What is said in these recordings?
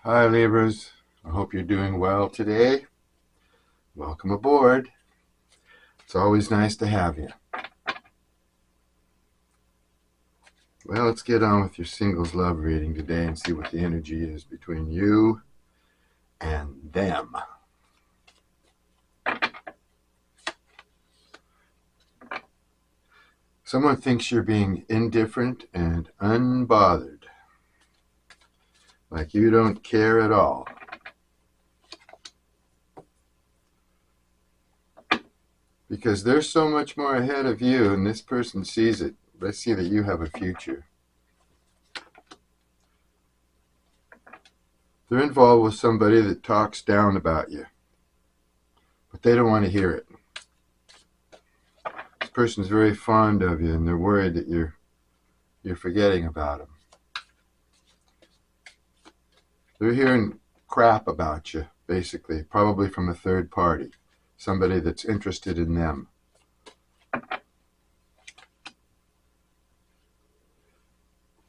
Hi Libras, I hope you're doing well today. Welcome aboard. It's always nice to have you. Well, let's get on with your singles love reading today and see what the energy is between you and them. Someone thinks you're being indifferent and unbothered, like you don't care at all. Because they're so much more ahead of you and this person sees it. They see that you have a future. They're involved with somebody that talks down about you, but they don't want to hear it. This person's very fond of you and they're worried that you're forgetting about them. They're hearing crap about you, basically, probably from a third party, somebody that's interested in them.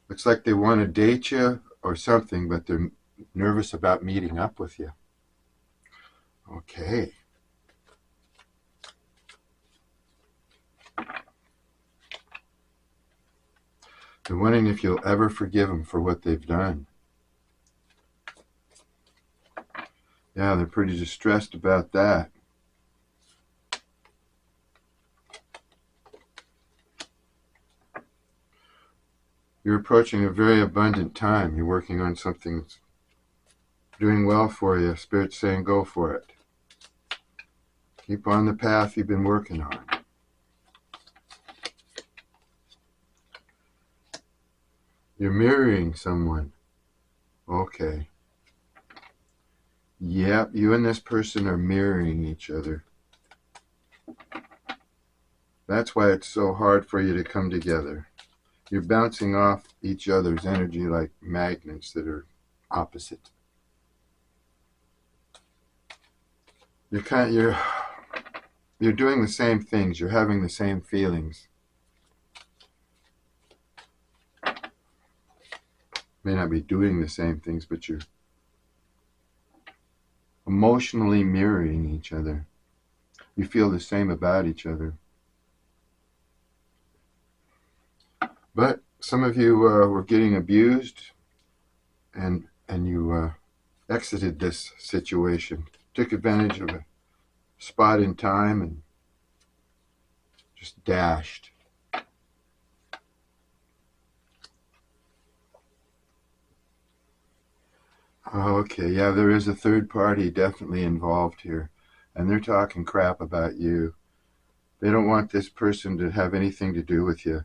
Looks like they want to date you or something, but they're nervous about meeting up with you. Okay. They're wondering if you'll ever forgive them for what they've done. Yeah, they're pretty distressed about that. You're approaching a very abundant time. You're working on something that's doing well for you. Spirit's saying go for it. Keep on the path you've been working on. You're mirroring someone. Okay. Yep, you and this person are mirroring each other. That's why it's so hard for you to come together. You're bouncing off each other's energy like magnets that are opposite. You're doing the same things. You're having the same feelings. May not be doing the same things, but you're emotionally mirroring each other. You feel the same about each other. But some of you were getting abused and you exited this situation, took advantage of a spot in time and just dashed. Oh, okay, yeah, there is a third party definitely involved here, and they're talking crap about you. They don't want this person to have anything to do with you.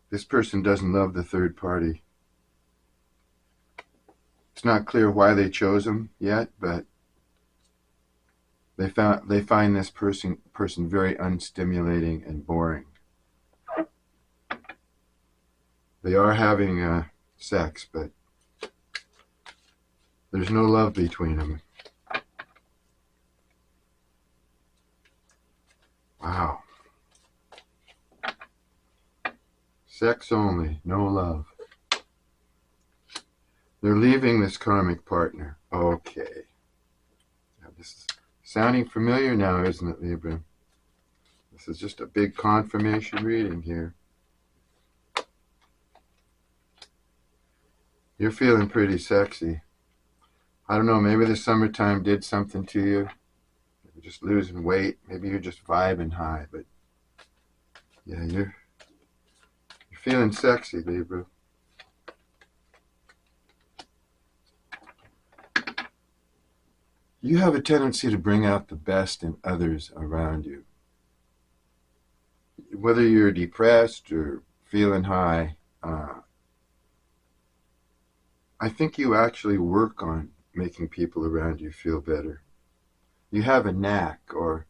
This person doesn't love the third party. It's not clear why they chose them yet, but they find this person very unstimulating and boring. They are having sex, but there's no love between them. Wow. Sex only, no love. They're leaving this karmic partner. Okay. Now, this is sounding familiar now, isn't it, Libra? This is just a big confirmation reading here. You're feeling pretty sexy. I don't know, maybe the summertime did something to you. You're just losing weight. Maybe you're just vibing high, but yeah, you're feeling sexy, Libra. You have a tendency to bring out the best in others around you. Whether you're depressed or feeling high, I think you actually work on making people around you feel better. You have a knack, or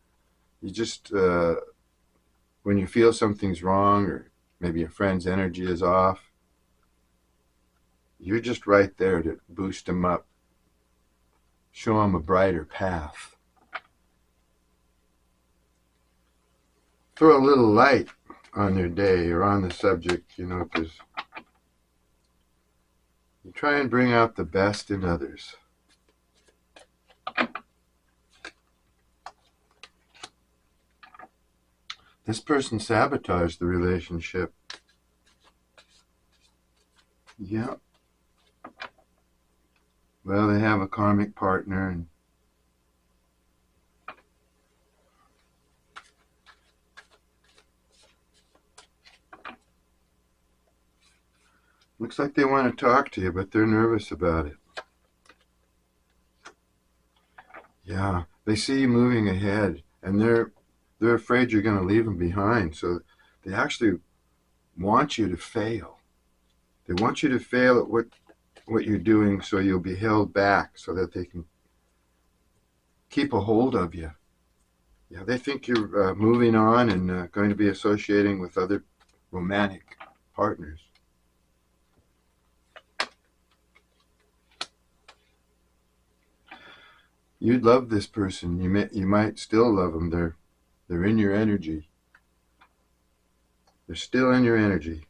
you just, when you feel something's wrong, or maybe a friend's energy is off, you're just right there to boost them up, show them a brighter path. Throw a little light on their day or on the subject, because You try and bring out the best in others. This person sabotaged the relationship. Yeah. Well, they have a karmic partner, and looks like they want to talk to you, but they're nervous about it. Yeah, they see you moving ahead, and they're afraid you're going to leave them behind. So they actually want you to fail. They want you to fail at what you're doing, so you'll be held back, so that they can keep a hold of you. Yeah, they think you're moving on and going to be associating with other romantic partners. You'd love this person. You might still love them. They're in your energy. They're still in your energy.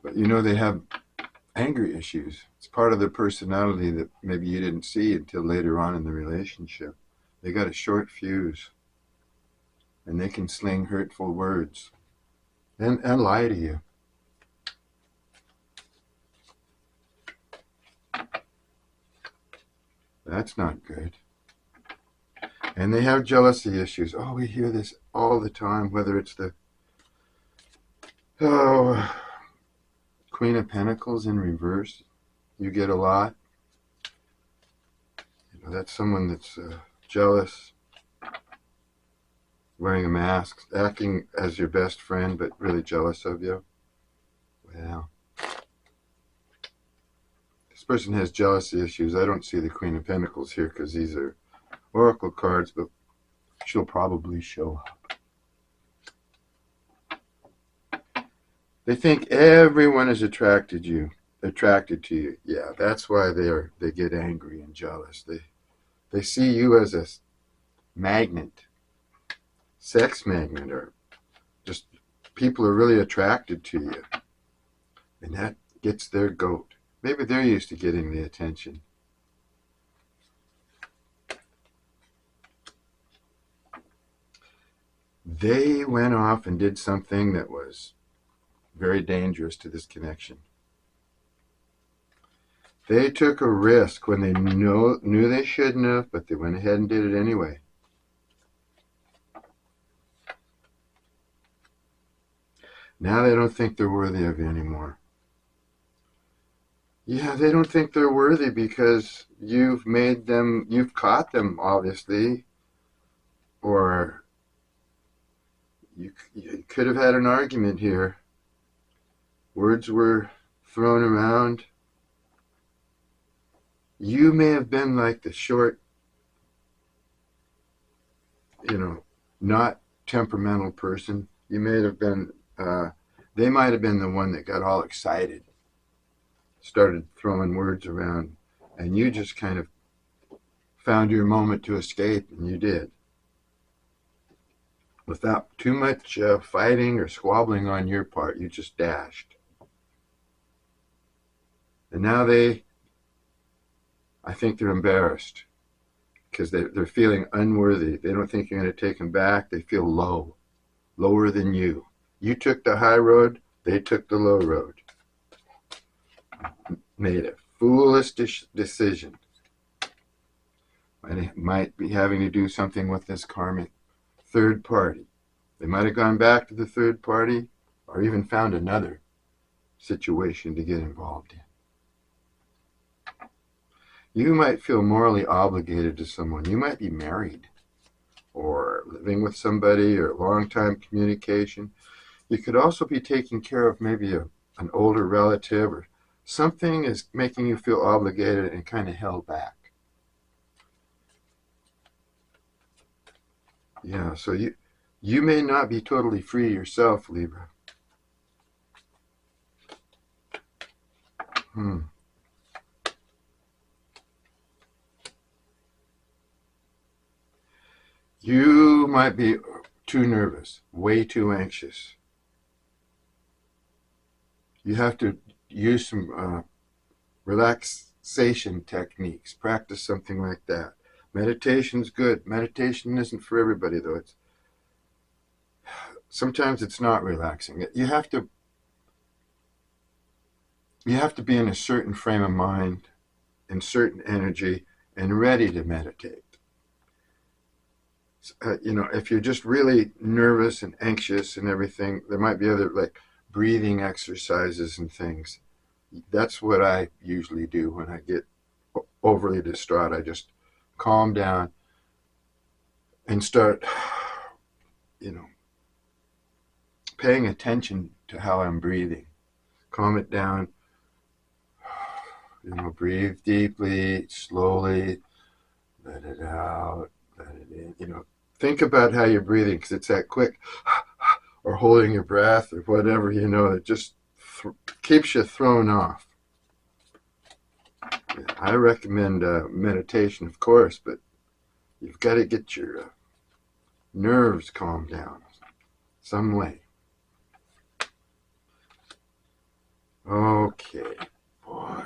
But you know, they have anger issues. It's part of their personality that maybe you didn't see until later on in the relationship. They got a short fuse, and they can sling hurtful words and lie to you. That's not good. And they have jealousy issues. Oh, we hear this all the time, whether it's the Queen of Pentacles in reverse. You get a lot. You know, that's someone that's jealous, wearing a mask, acting as your best friend, but really jealous of you. Well, this person has jealousy issues. I don't see the Queen of Pentacles here because these are oracle cards, but she'll probably show up. They think everyone is attracted to you. Yeah, that's why they get angry and jealous. They see you as a magnet, sex magnet, or just people are really attracted to you. And that gets their goat. Maybe they're used to getting the attention. They went off and did something that was very dangerous to this connection. They took a risk when they knew they shouldn't have, but they went ahead and did it anyway. Now they don't think they're worthy of you anymore. Yeah, they don't think they're worthy because you've caught them, obviously, or you could have had an argument here. Words were thrown around. You may have been like the short, not temperamental person. You may have been, they might have been the one that got all excited, started throwing words around, and you just kind of found your moment to escape, and you did. Without too much fighting or squabbling on your part, you just dashed. And now I think they're embarrassed because they're feeling unworthy. They don't think you're going to take them back. They feel lower than you. You took the high road, they took the low road. Made a foolish decision. And it might be having to do something with this karmic third party. They might have gone back to the third party or even found another situation to get involved in. You might feel morally obligated to someone. You might be married or living with somebody or long-time communication. You could also be taking care of maybe an older relative, or something is making you feel obligated and kind of held back. Yeah, so you may not be totally free yourself, Libra. You might be too nervous, way too anxious. You have to use some relaxation techniques. Practice something like that. Meditation's good. Meditation isn't for everybody, though. Sometimes it's not relaxing. You have to be in a certain frame of mind, in certain energy, and ready to meditate. If you're just really nervous and anxious and everything, there might be other like breathing exercises and things. That's what I usually do when I get overly distraught. I just calm down and start, paying attention to how I'm breathing. Calm it down. Breathe deeply, slowly, let it out, let it in. Think about how you're breathing, because it's that quick, or holding your breath, or whatever, it just keeps you thrown off. I recommend meditation, of course, but you've got to get your nerves calmed down some way. Okay, boy,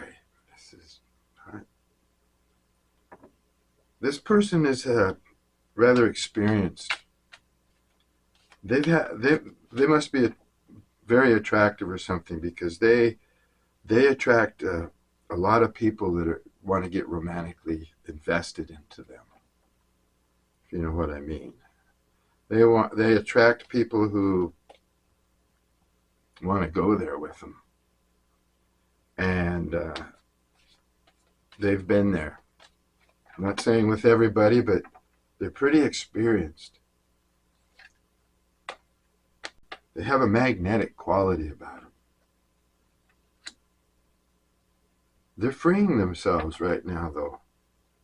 this person is rather experienced. They must be very attractive or something, because they attract a lot of people that want to get romantically invested into them. If you know what I mean. They attract people who want to go there with them, and they've been there. I'm not saying with everybody, but they're pretty experienced. They have a magnetic quality about them. They're freeing themselves right now, though,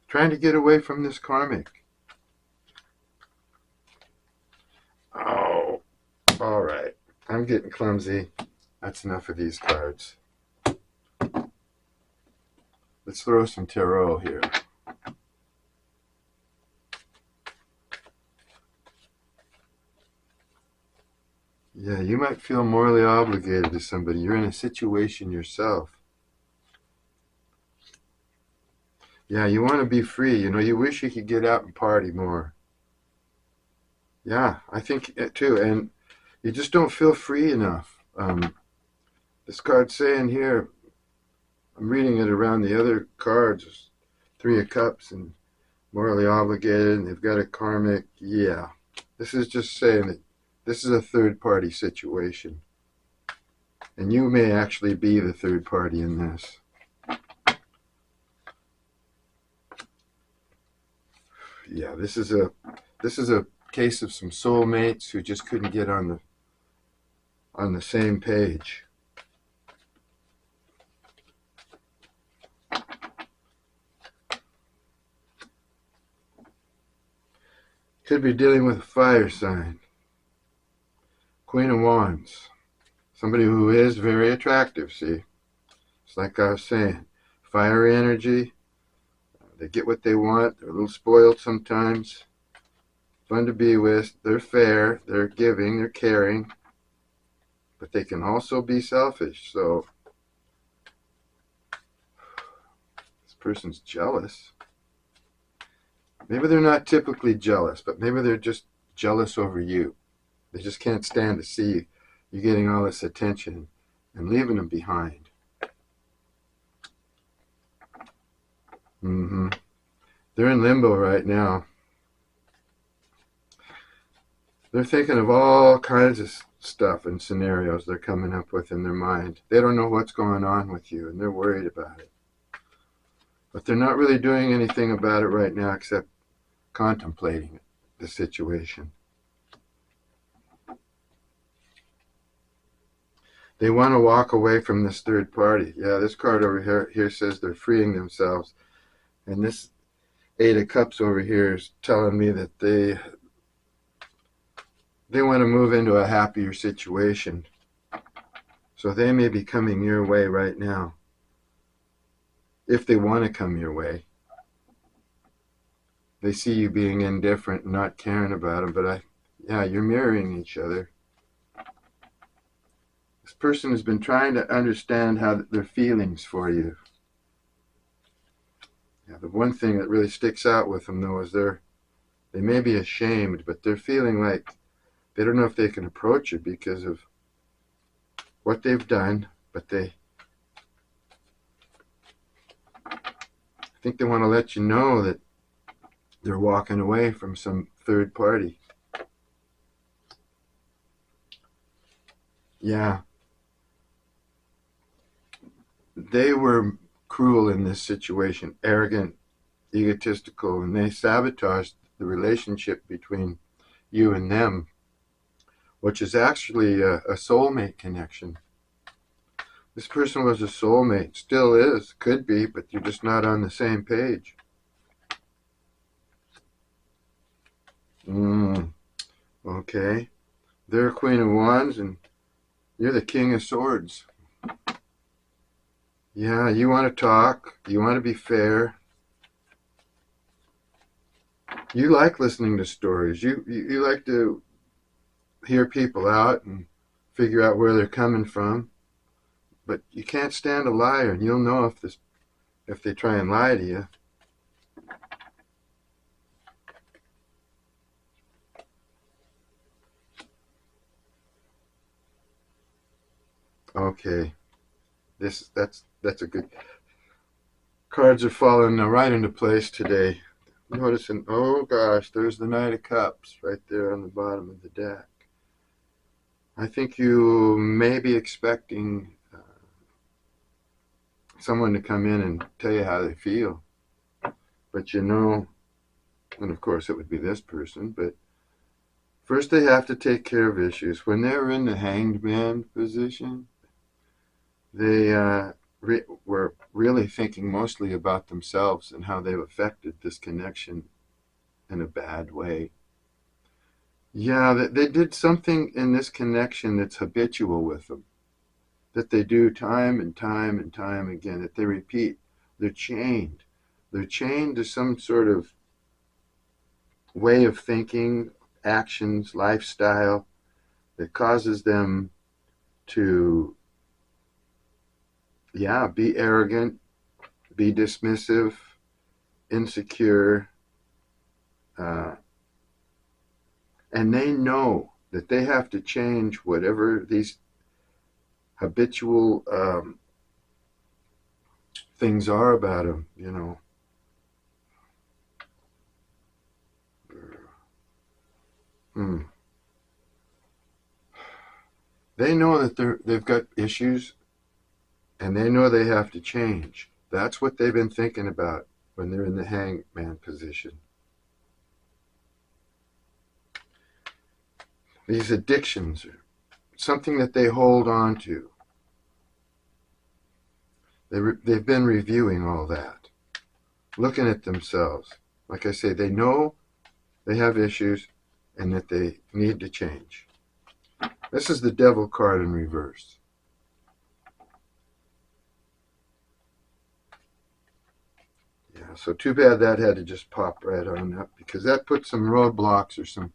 trying to get away from this karmic. Oh, all right. I'm getting clumsy. That's enough of these cards. Let's throw some tarot here. Yeah, you might feel morally obligated to somebody. You're in a situation yourself. Yeah, you want to be free. You wish you could get out and party more. Yeah, I think too. And you just don't feel free enough. This card's saying here, I'm reading it around the other cards, Three of Cups and morally obligated, and they've got a karmic. Yeah, this is just saying that this is a third-party situation. And you may actually be the third party in this. Yeah, this is a case of some soulmates who just couldn't get on the same page. Could be dealing with a fire sign. Queen of Wands. Somebody who is very attractive, see? It's like I was saying. Fiery energy. They get what they want. They're a little spoiled sometimes. Fun to be with. They're fair. They're giving. They're caring. But they can also be selfish. So this person's jealous. Maybe they're not typically jealous, but maybe they're just jealous over you. They just can't stand to see you getting all this attention and leaving them behind. They're in limbo right now. They're thinking of all kinds of stuff and scenarios they're coming up with in their mind. They don't know what's going on with you, and they're worried about it. But they're not really doing anything about it right now except contemplating the situation. They want to walk away from this third party. Yeah, this card over here says they're freeing themselves. And this Eight of Cups over here is telling me that they want to move into a happier situation. So they may be coming your way right now. If they want to come your way. They see you being indifferent and not caring about them, but Yeah, you're mirroring each other. This person has been trying to understand how their feelings for you. Yeah, the one thing that really sticks out with them, though, is they may be ashamed, but they're feeling like they don't know if they can approach it because of what they've done, but I think they want to let you know that they're walking away from some third party. Yeah. They were cruel in this situation, arrogant, egotistical, and they sabotaged the relationship between you and them, which is actually a soulmate connection. This person was a soulmate, still is, could be, but you're just not on the same page. Okay. They're Queen of Wands, and you're the King of Swords. Yeah, you want to talk. You want to be fair. You like listening to stories. You like to hear people out and figure out where they're coming from. But you can't stand a liar, and you'll know if they try and lie to you. Okay, that's a good. Cards are falling right into place today. Noticing, oh gosh, there's the Knight of Cups right there on the bottom of the deck. I think you may be expecting someone to come in and tell you how they feel. But and of course it would be this person, but first they have to take care of issues. When they're in the Hanged Man position, they were really thinking mostly about themselves and how they've affected this connection in a bad way. Yeah, they did something in this connection that's habitual with them, that they do time and time and time again, that they repeat. They're chained. They're chained to some sort of way of thinking, actions, lifestyle that causes them to, be arrogant, be dismissive, insecure, and they know that they have to change whatever these habitual things are about them. They know that they've got issues, and they know they have to change. That's what they've been thinking about when they're in the hangman position. These addictions are something that they hold on to. They've been reviewing all that, looking at themselves. Like I say, they know they have issues and that they need to change. This is the Devil card in reverse. Yeah, so too bad that had to just pop right on up, because that put some roadblocks or some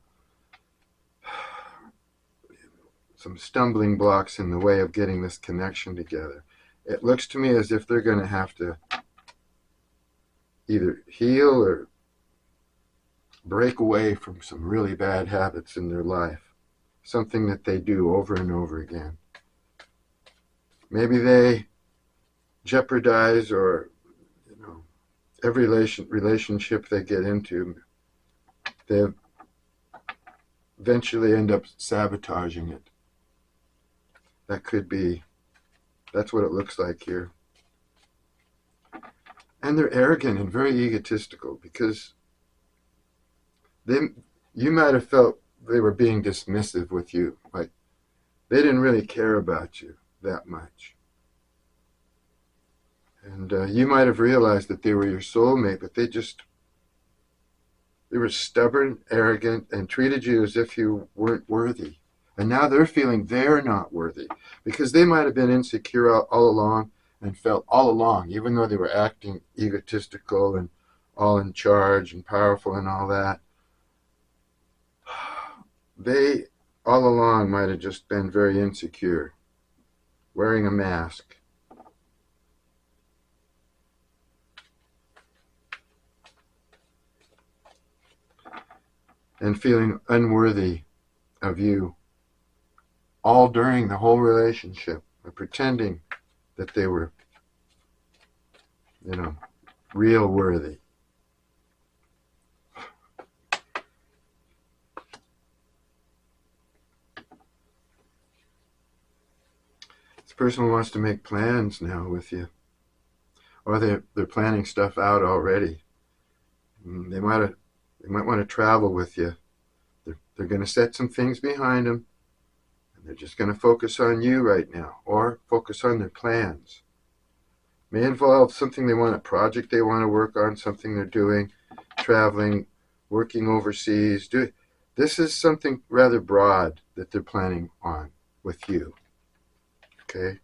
stumbling blocks in the way of getting this connection together. It looks to me as if they're going to have to either heal or break away from some really bad habits in their life, something that they do over and over again. Maybe they jeopardize or, every relationship they get into, they eventually end up sabotaging it. That's what it looks like here. And they're arrogant and very egotistical, because you might have felt they were being dismissive with you, like they didn't really care about you that much. And you might have realized that they were your soulmate, but they were stubborn, arrogant, and treated you as if you weren't worthy. And now they're feeling they're not worthy, because they might have been insecure all along and felt all along, even though they were acting egotistical and all in charge and powerful and all that, they all along might have just been very insecure, wearing a mask. And feeling unworthy of you all during the whole relationship, pretending that they were, real worthy. This person wants to make plans now with you, or they're planning stuff out already. They might want to travel with you. They're going to set some things behind them, and they're just going to focus on you right now, or focus on their plans. May involve something a project they want to work on, something they're doing, traveling, working overseas. This is something rather broad that they're planning on with you. Okay?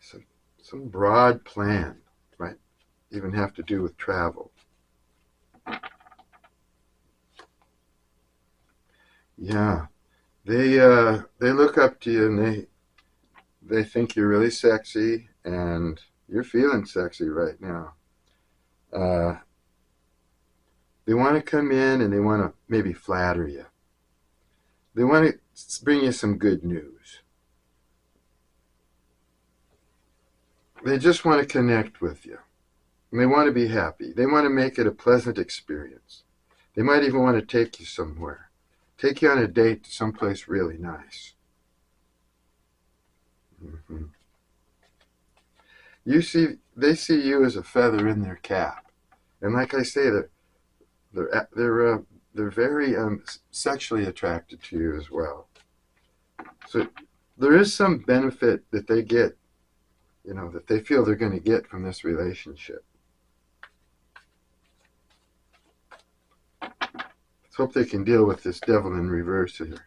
So, some broad plan, might even have to do with travel. Yeah. They look up to you, and they think you're really sexy, and you're feeling sexy right now. They want to come in and they want to maybe flatter you. They want to bring you some good news. They just want to connect with you. And they want to be happy. They want to make it a pleasant experience. They might even want to take you somewhere. Take you on a date to someplace really nice. Mm-hmm. They see you as a feather in their cap. And like I say, they're very sexually attracted to you as well. So there is some benefit that they get, that they feel they're going to get from this relationship. Let's hope they can deal with this devil in reverse here.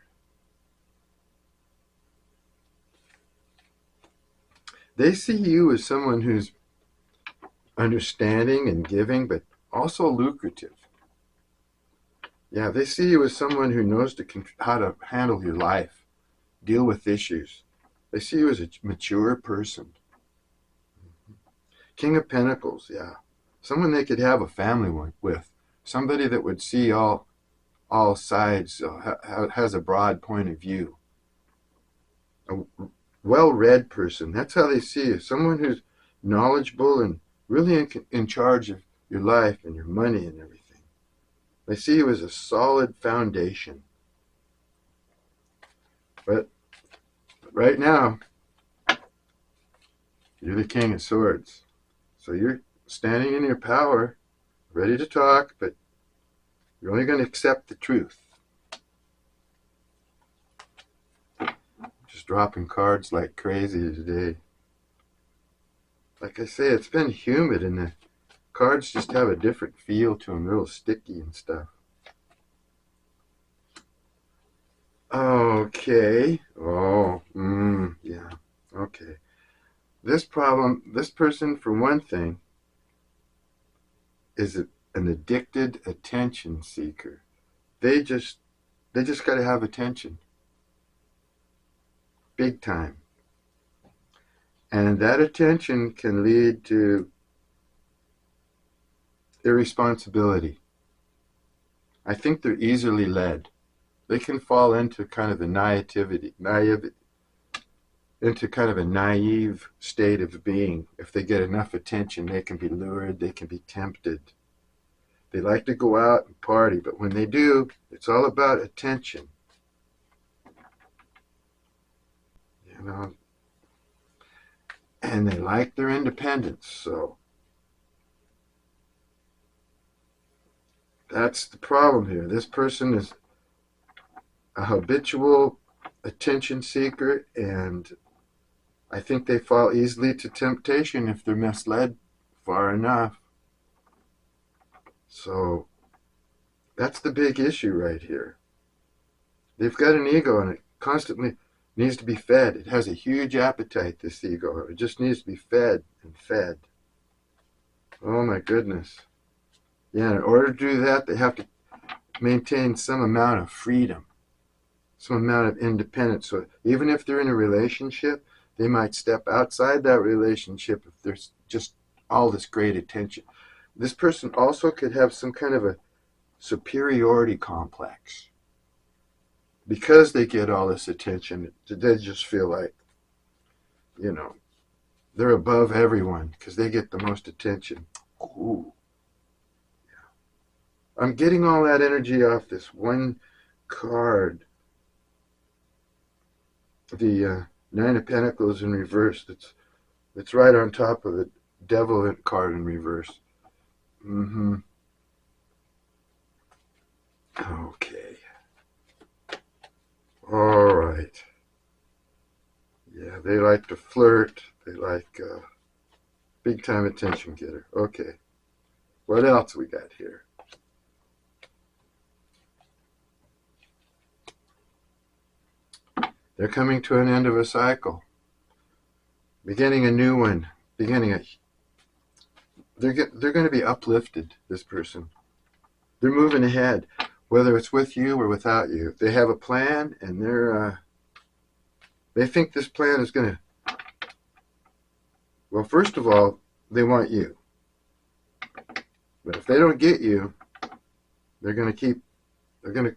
They see you as someone who's understanding and giving, but also lucrative. Yeah, they see you as someone who knows how to handle your life, deal with issues. They see you as a mature person. King of Pentacles, yeah. Someone they could have a family with. Somebody that would see all sides, has a broad point of view. A well-read person, that's how they see you. Someone who's knowledgeable and really in charge of your life and your money and everything. They see you as a solid foundation. But right now, you're the King of Swords. So you're standing in your power, ready to talk, but you're only going to accept the truth. Just dropping cards like crazy today. Like I say, it's been humid and the cards just have a different feel to them, real sticky and stuff. Okay. Oh, yeah. Okay. This person, for one thing, is an addicted attention seeker. They just got to have attention. Big time. And that attention can lead to irresponsibility. I think they're easily led. They can fall into kind of a naivety, into kind of a naive state of being. If they get enough attention, they can be lured, they can be tempted. They like to go out and party, but when they do, it's all about attention. And they like their independence, so that's the problem here. This person is a habitual attention seeker, and I think they fall easily to temptation if they're misled far enough. So that's the big issue right here. They've got an ego, and it constantly needs to be fed. It has a huge appetite, this ego. It just needs to be fed and fed. Oh my goodness. Yeah, in order to do that, they have to maintain some amount of freedom, some amount of independence. So even if they're in a relationship, they might step outside that relationship if there's just all this great attention. This person also could have some kind of a superiority complex. Because they get all this attention, they just feel like, they're above everyone because they get the most attention. Ooh. I'm getting all that energy off this one card. The Nine of Pentacles in reverse. It's right on top of the Devil card in reverse. Okay. All right. Yeah, they like to flirt. They like big time attention getter. Okay. What else we got here? They're coming to an end of a cycle. Beginning a new one. They're going to be uplifted, this person. They're moving ahead, whether it's with you or without you. They have a plan, and they think this plan is going to, well, first of all, they want you. But if they don't get you, they're going to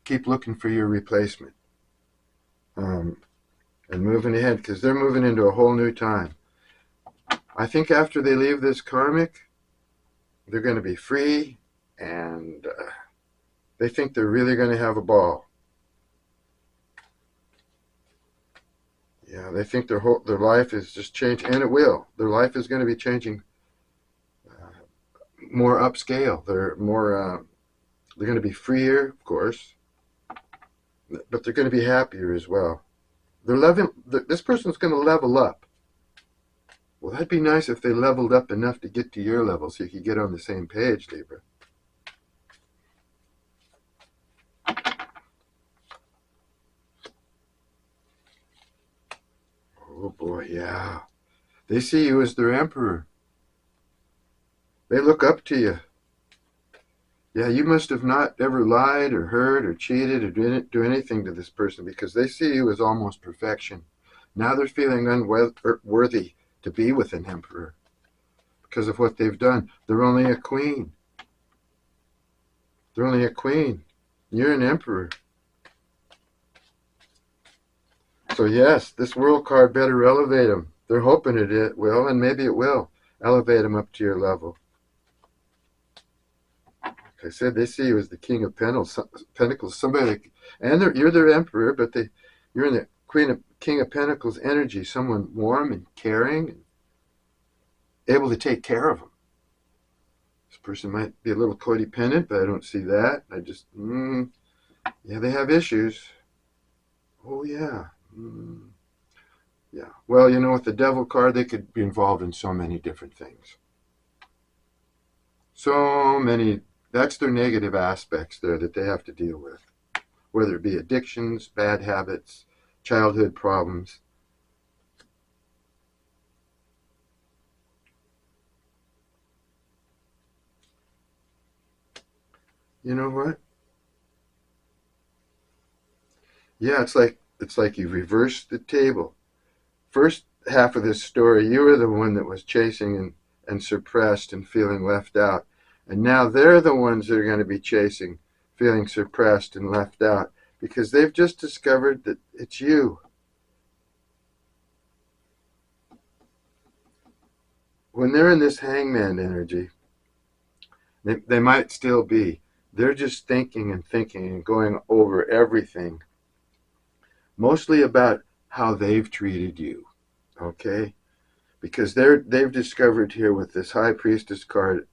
keep looking for your replacement. And moving ahead, because they're moving into a whole new time. I think after they leave this karmic, they're going to be free, and they think they're really going to have a ball. Yeah, they think their life is just changing, and it will. Their life is going to be changing more upscale. They're going to be freer, of course, but they're going to be happier as well. This person's going to level up. Well, that'd be nice if they leveled up enough to get to your level so you could get on the same page, Libra. Oh boy, yeah. They see you as their emperor. They look up to you. Yeah, you must have not ever lied or hurt or cheated or didn't do anything to this person because they see you as almost perfection. Now they're feeling unworthy to be with an emperor because of what they've done. They're only a queen. They're only a queen. You're an emperor. So yes, this world card better elevate them. They're hoping it will, and maybe it will elevate them up to your level. Like I said, they see you as the King of Pentacles. You're their emperor, but you're in the King of Pentacles energy. Someone warm and caring, and able to take care of them. This person might be a little codependent, but I don't see that. I just, yeah, they have issues. Oh yeah. Yeah. Well, with the Devil card, they could be involved in so many different things. So many. That's their negative aspects there that they have to deal with. Whether it be addictions, bad habits, childhood problems. You know what? Yeah, it's like you reversed the table. First half of this story, you were the one that was chasing and suppressed and feeling left out. And now they're the ones that are going to be chasing, feeling suppressed and left out because they've just discovered that it's you. When they're in this hangman energy, they might still be. They're just thinking and going over everything. Mostly about how they've treated you. Okay? Because they've discovered here with this High Priestess card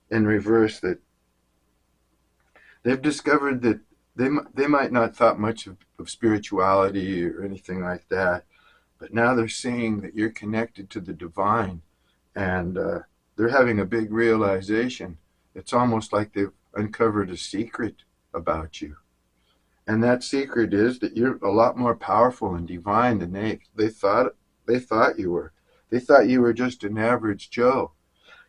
in reverse that they've discovered that they might not thought much of spirituality or anything like that, but now they're seeing that you're connected to the divine, and they're having a big realization. It's almost like they've uncovered a secret about you, and that secret is that you're a lot more powerful and divine than they thought you were. They thought you were just an average Joe.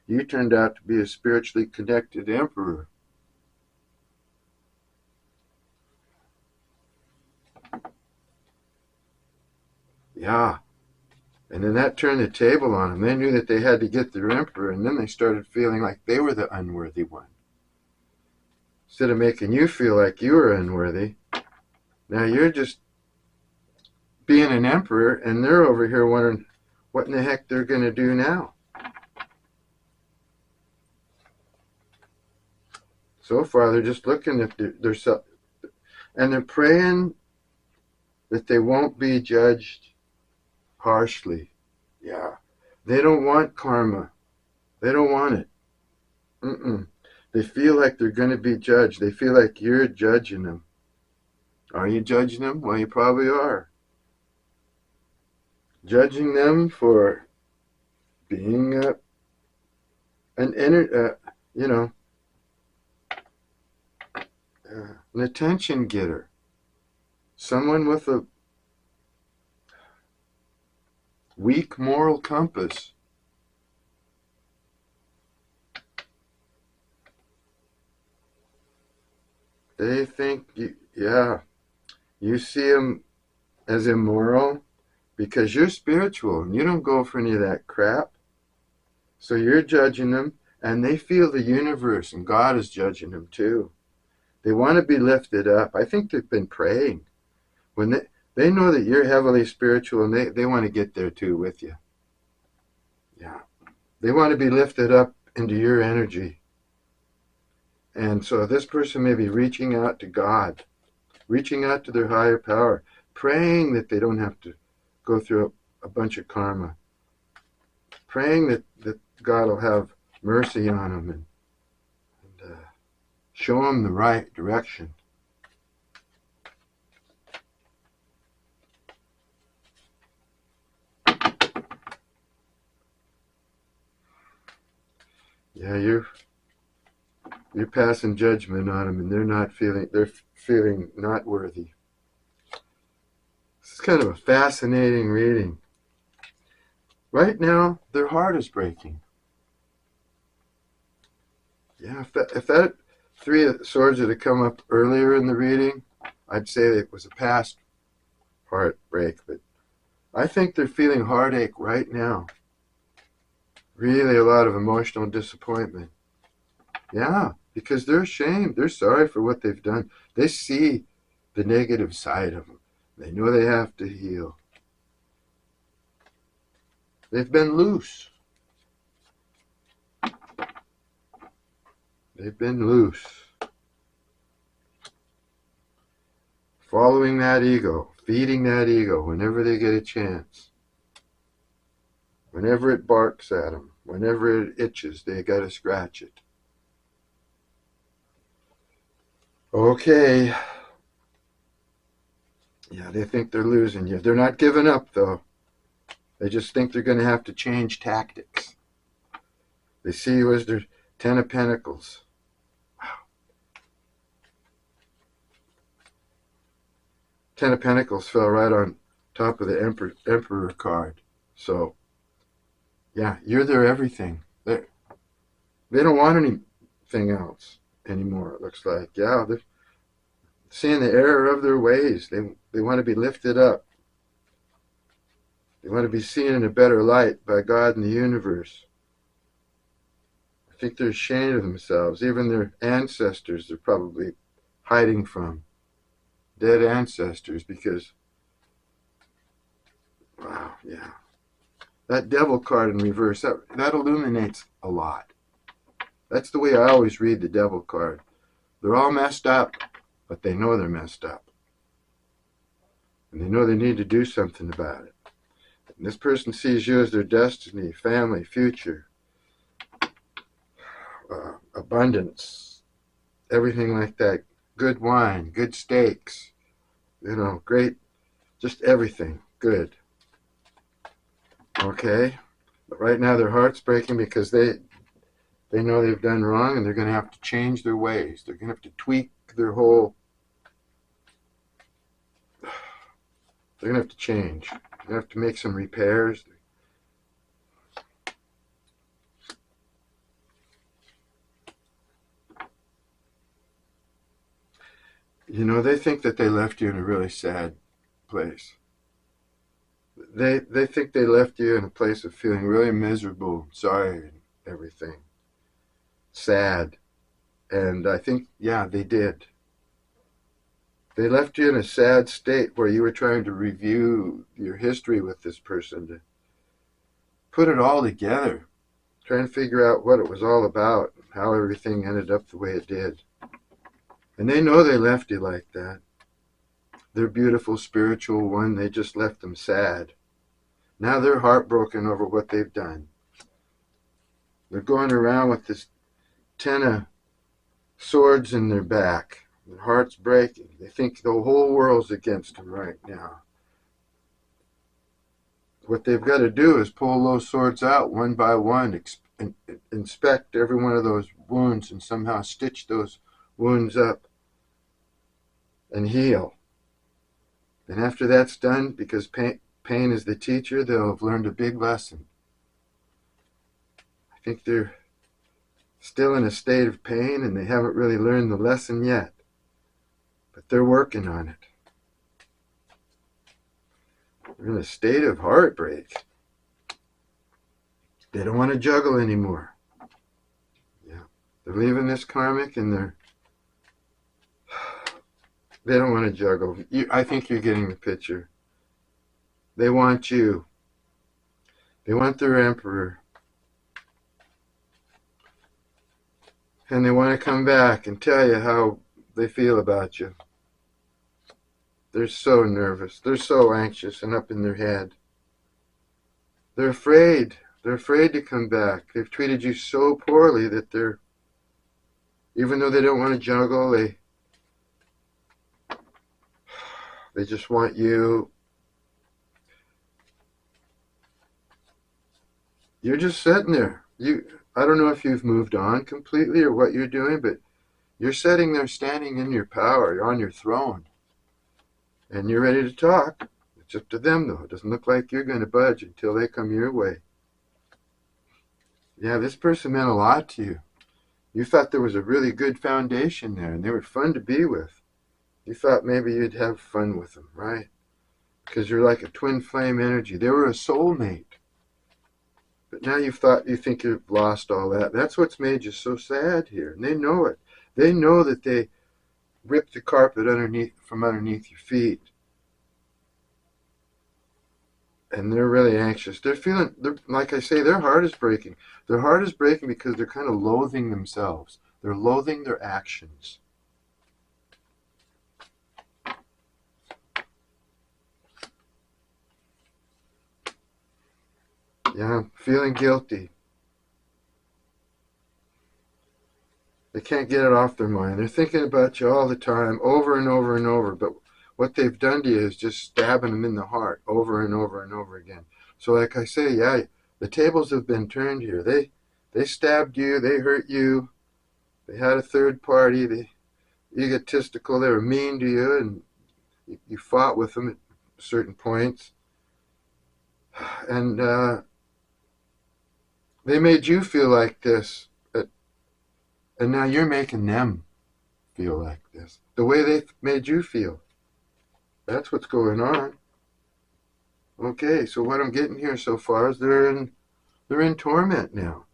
You turned out to be a spiritually connected emperor. Yeah. And then that turned the table on them. They knew that they had to get their emperor, and then they started feeling like they were the unworthy one. Instead of making you feel like you were unworthy, now you're just being an emperor, and they're over here wondering what in the heck they're going to do now. So far, they're just looking at their self, and they're praying that they won't be judged harshly. Yeah. They don't want karma. They don't want it. They feel like they're going to be judged. They feel like you're judging them. Are you judging them? Well, you probably are. Judging them for being an attention getter. Someone with a weak moral compass. They think, you see them as immoral because you're spiritual and you don't go for any of that crap. So you're judging them, and they feel the universe and God is judging them too. They want to be lifted up. I think they've been praying. When they know that you're heavily spiritual, and they want to get there too with you. Yeah. They want to be lifted up into your energy. And so this person may be reaching out to God, reaching out to their higher power, praying that they don't have to go through a bunch of karma, praying that God will have mercy on them and show them the right direction. Yeah, you're passing judgment on them, and they're feeling not worthy. This is kind of a fascinating reading. Right now, their heart is breaking. Yeah, if that Three of Swords had come up earlier in the reading, I'd say it was a past heartbreak, but I think they're feeling heartache right now. Really a lot of emotional disappointment. Yeah, because they're ashamed. They're sorry for what they've done. They see the negative side of them. They know they have to heal. They've been loose. They've been loose. Following that ego, feeding that ego whenever they get a chance. Whenever it barks at them, whenever it itches, they got to scratch it. Okay. Yeah, they think they're losing you. They're not giving up, though. They just think they're going to have to change tactics. They see you as their Ten of Pentacles. Wow. Ten of Pentacles fell right on top of the Emperor card. So, yeah, you're their everything. They don't want anything else anymore, it looks like. Yeah, they're seeing the error of their ways. They want to be lifted up. They want to be seen in a better light by God and the universe. I think they're ashamed of themselves. Even their ancestors they're probably hiding from. Dead ancestors, because, wow, yeah. That Devil card in reverse, that illuminates a lot. That's the way I always read the Devil card. They're all messed up, but they know they're messed up. And they know they need to do something about it. And this person sees you as their destiny, family, future, abundance, everything like that. Good wine, good steaks, great, just everything good. Okay? But right now their heart's breaking because they know they've done wrong, and they're going to have to change their ways. They're going to have to tweak their whole... They're going to have to change. They're going to have to make some repairs. You know, they think that they left you in a really sad place. They think they left you in a place of feeling really miserable, sorry, and everything, sad. And I think, yeah, they did. They left you in a sad state where you were trying to review your history with this person, to put it all together, try and figure out what it was all about, how everything ended up the way it did. And they know they left you like that. Their beautiful spiritual one, they just left them sad. Now they're heartbroken over what they've done. They're going around with this 10 of swords in their back. Their heart's breaking. They think the whole world's against them right now. What they've got to do is pull those swords out one by one, inspect every one of those wounds, and somehow stitch those wounds up and heal. And after that's done, because pain is the teacher, they'll have learned a big lesson. I think they're still in a state of pain and they haven't really learned the lesson yet. But they're working on it. They're in a state of heartbreak. They don't want to juggle anymore. Yeah. They're leaving this karmic and they don't want to juggle. I think you're getting the picture. They want you. They want their emperor. And they want to come back and tell you how they feel about you. They're so nervous. They're so anxious and up in their head. They're afraid. They're afraid to come back. They've treated you so poorly that even though they don't want to juggle, they just want you. You're just sitting there. I don't know if you've moved on completely or what you're doing, but you're sitting there standing in your power. You're on your throne. And you're ready to talk. It's up to them, though. It doesn't look like you're going to budge until they come your way. Yeah, this person meant a lot to you. You thought there was a really good foundation there, and they were fun to be with. You thought maybe you'd have fun with them, right? Because you're like a twin flame energy. They were a soulmate. But now you think you've lost all that. That's what's made you so sad here. And they know it. They know that they ripped the carpet from underneath your feet. And they're really anxious. Like I say, their heart is breaking. Their heart is breaking because they're kind of loathing themselves. They're loathing their actions. Yeah, feeling guilty. They can't get it off their mind. They're thinking about you all the time, over and over and over. But what they've done to you is just stabbing them in the heart over and over and over again. So like I say, yeah, the tables have been turned here. They stabbed you. They hurt you. They had a third party. They egotistical. They were mean to you, and you fought with them at certain points. And they made you feel like this. And now you're making them feel like this. The way they made you feel. That's what's going on. Okay, so what I'm getting here so far is they're in torment now.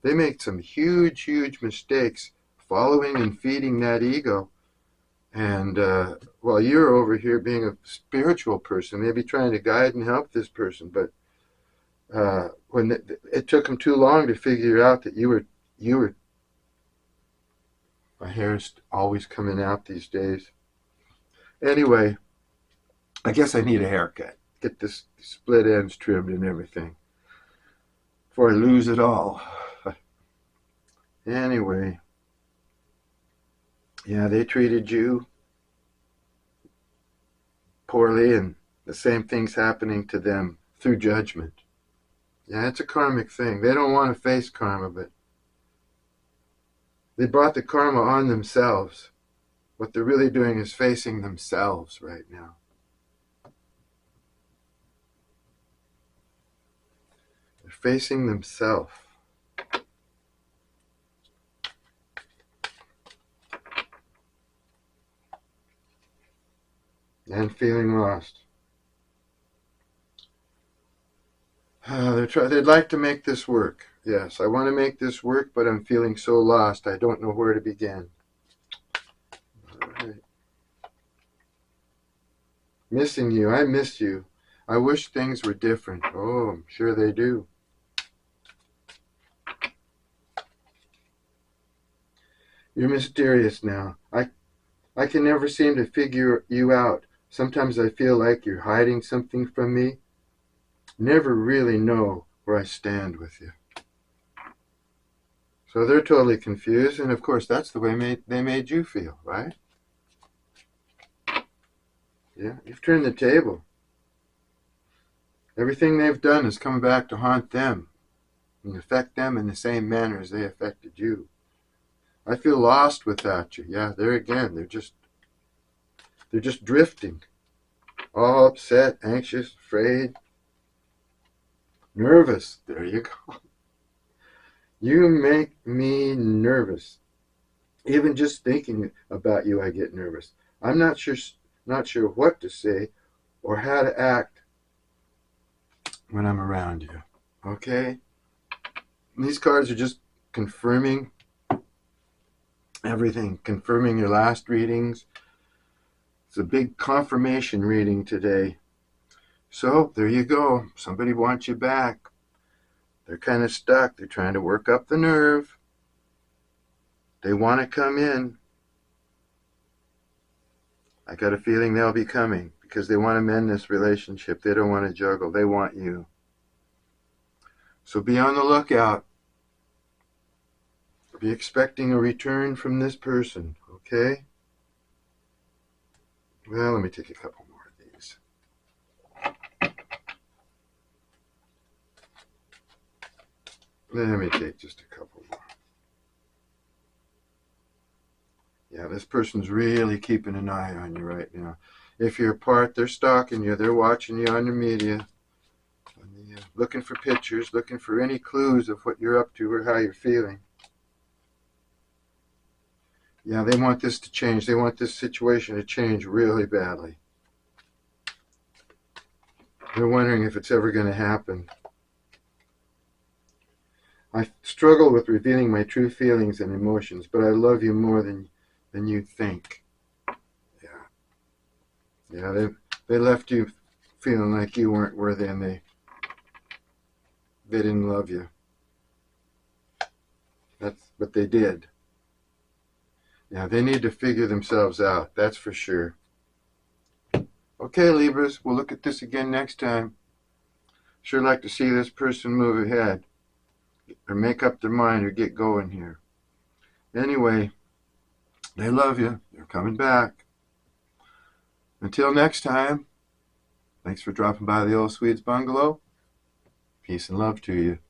They make some huge, huge mistakes following and feeding that ego. And while you're over here being a spiritual person, maybe trying to guide and help this person, but when it took them too long to figure out that you were. My hair's always coming out these days. Anyway, I guess I need a haircut. Get this split ends trimmed and everything before I lose it all. Anyway, yeah, they treated you poorly, and the same thing's happening to them through judgment. Yeah, it's a karmic thing. They don't want to face karma, but they brought the karma on themselves. What they're really doing is facing themselves right now. They're facing themselves. and feeling lost. They'd like to make this work. Yes, I want to make this work, but I'm feeling so lost. I don't know where to begin. All right. Missing you. I miss you. I wish things were different. Oh, I'm sure they do. You're mysterious now. I can never seem to figure you out. Sometimes I feel like you're hiding something from me. Never really know where I stand with you. So they're totally confused, and of course that's the way they made you feel, right? Yeah, you've turned the table. Everything they've done has come back to haunt them and affect them in the same manner as they affected you. I feel lost without you. Yeah, there again, they're just drifting. All upset, anxious, afraid, nervous. There you go. You make me nervous. Even just thinking about you, I get nervous. I'm not sure what to say or how to act when I'm around you. Okay? These cards are just confirming everything, confirming your last readings. It's a big confirmation reading today. So, there you go. Somebody wants you back. They're kind of stuck. They're trying to work up the nerve. They want to come in. I got a feeling they'll be coming because they want to mend this relationship. They don't want to juggle. They want you. So be on the lookout. Be expecting a return from this person, okay? Well, let me take a couple more of these. Let me take just a couple more. Yeah, this person's really keeping an eye on you right now. If you're apart, they're stalking you. They're watching you on the media, looking for pictures, looking for any clues of what you're up to or how you're feeling. Yeah, they want this to change. They want this situation to change really badly. They're wondering if it's ever going to happen. I struggle with revealing my true feelings and emotions, but I love you more than you think. Yeah, they left you feeling like you weren't worthy, and they didn't love you. But they did. Yeah, they need to figure themselves out, that's for sure. Okay, Libras, we'll look at this again next time. Sure like to see this person move ahead, or make up their mind, or get going here. Anyway, they love you. They're coming back. Until next time, thanks for dropping by the Old Swede's Bungalow. Peace and love to you.